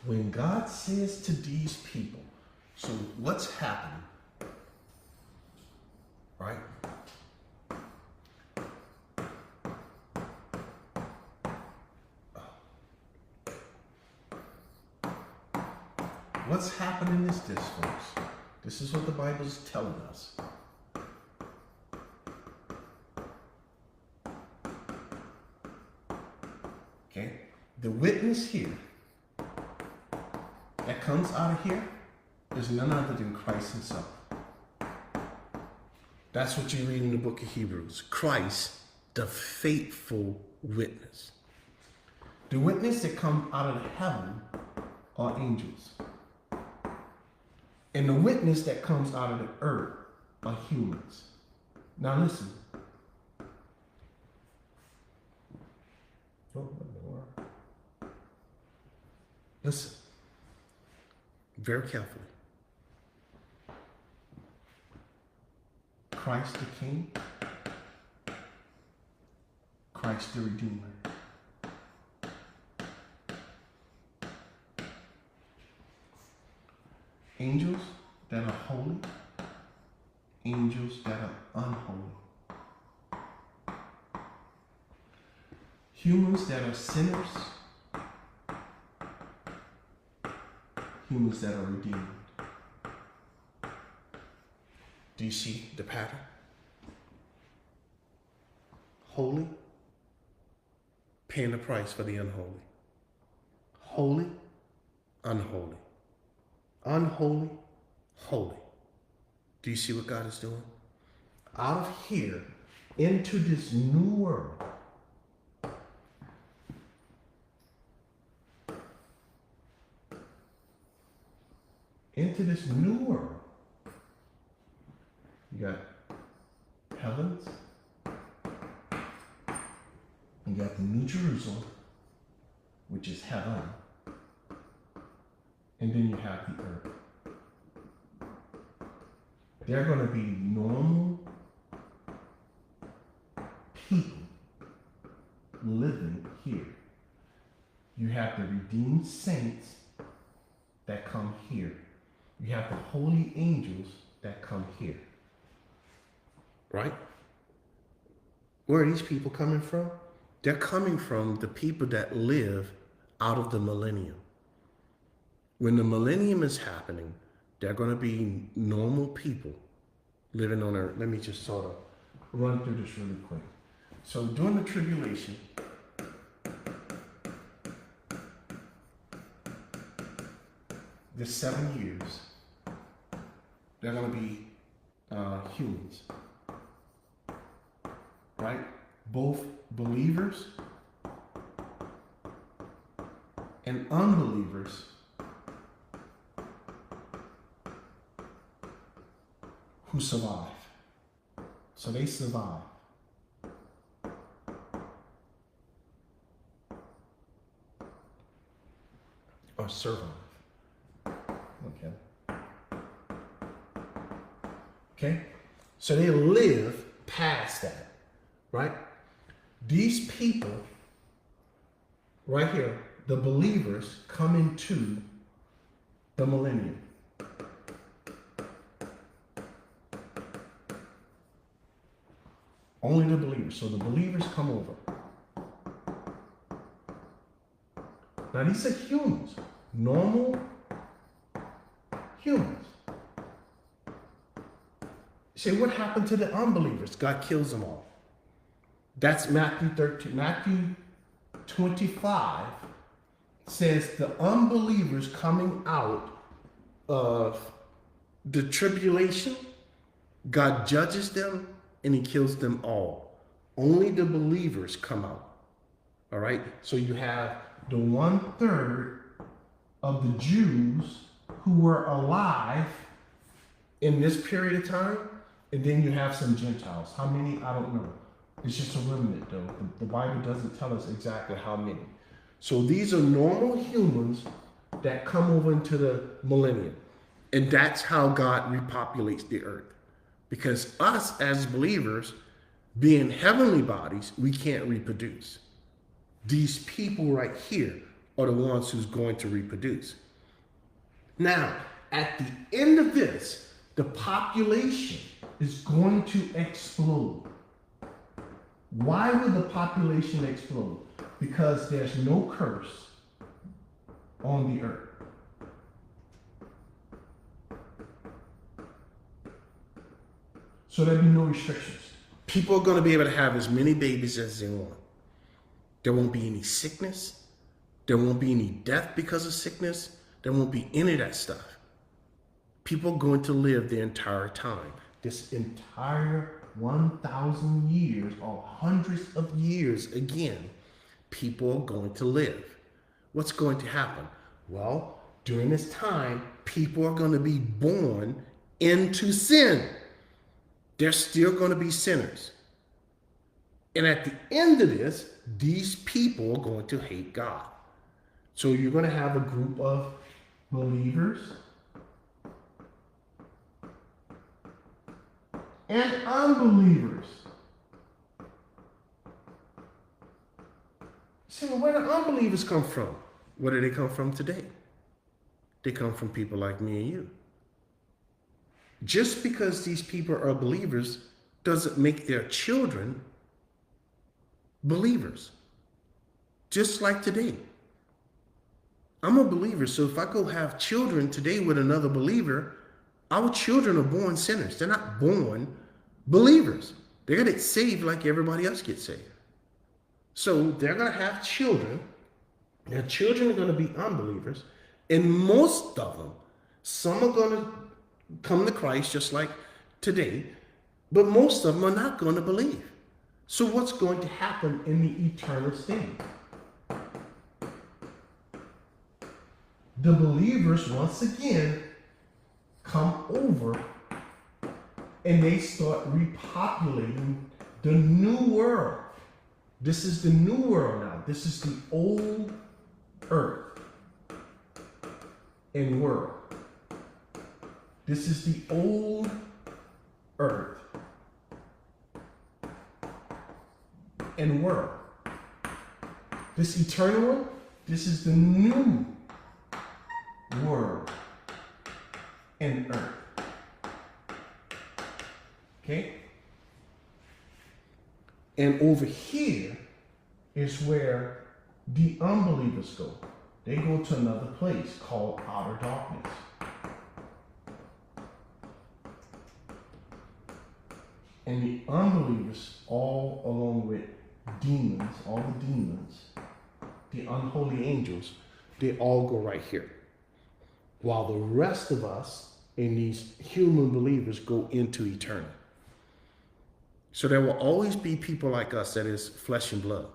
when God says to these people, so what's happening? Right? What's happening is this, folks. This is what the Bible is telling us. Okay? The witness here that comes out of here is none other than Christ himself. That's what you read in the book of Hebrews. Christ, the faithful witness. The witness that comes out of heaven are angels. And the witness that comes out of the earth are humans. Now listen. Listen. Very carefully. Christ the King. Christ the Redeemer. Angels that are holy, angels that are unholy. Humans that are sinners, humans that are redeemed. Do you see the pattern? Holy, paying the price for the unholy. Holy, unholy. Unholy, holy. Do you see what God is doing? Out of here into this new world. Into this new world. You got heavens. You got the New Jerusalem, which is heaven. And then you have the earth. They're going to be normal people living here. You have the redeemed saints that come here. You have the holy angels that come here. Right? Where are these people coming from? They're coming from the people that live out of the millennium. When the millennium is happening, they're going to be normal people living on earth. Let me just sort of run through this really quick. So during the tribulation, the 7 years, they're going to be humans, right? Both believers and unbelievers who survive. So they survive. Or survive. Okay. Okay? So they live past that, right? These people, right here, the believers, come into the millennium. Only the believers. So the believers come over. Now these are humans. Normal humans. You say, what happened to the unbelievers? God kills them all. That's Matthew 13. Matthew 25 says the unbelievers coming out of the tribulation, God judges them and he kills them all. Only the believers come out. All right? So you have the 1/3 of the Jews who were alive in this period of time, and then you have some Gentiles. How many? I don't know. It's just a remnant, though. The Bible doesn't tell us exactly how many. So these are normal humans that come over into the millennium. And that's how God repopulates the earth. Because us as believers, being heavenly bodies, we can't reproduce. These people right here are the ones who's going to reproduce. Now, at the end of this, the population is going to explode. Why would the population explode? Because there's no curse on the earth. So there'll be no restrictions. People are going to be able to have as many babies as they want. There won't be any sickness. There won't be any death because of sickness. There won't be any of that stuff. People are going to live their entire time. This entire 1,000 years or hundreds of years again, people are going to live. What's going to happen? Well, during this time, people are going to be born into sin. They're still going to be sinners. And at the end of this, these people are going to hate God. So you're going to have a group of believers and unbelievers. So where do unbelievers come from? Where do they come from today? They come from people like me and you. Just because these people are believers doesn't make their children believers. Just like today. I'm a believer, so if I go have children today with another believer, our children are born sinners. They're not born believers. They're going to get saved like everybody else gets saved. So they're going to have children. Their children are going to be unbelievers. And most of them, some are going to come to Christ just like today, but most of them are not going to believe. So what's going to happen in the eternal state? The believers, once again, come over and they start repopulating the new world. This is the new world now. This is the old earth and world. This is the old earth and world. This eternal one, this is the new world and earth. Okay? And over here is where the unbelievers go. They go to another place called outer darkness. And the unbelievers, all along with demons, all the demons, the unholy angels, they all go right here. While the rest of us and these human believers go into eternity. So there will always be people like us that is flesh and blood.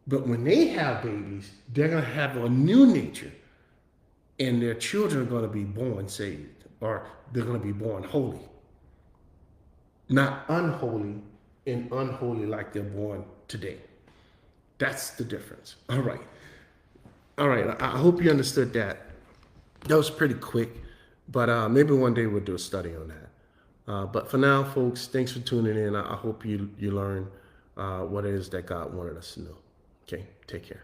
But when they have babies, they're going to have a new nature. And their children are going to be born saved. Or they're going to be born holy. Not unholy and unholy like they're born today. That's the difference. All right. All right. I hope you understood that. That was pretty quick. But maybe one day we'll do a study on that. But for now, folks, thanks for tuning in. I hope you learn what it is that God wanted us to know. Okay, take care.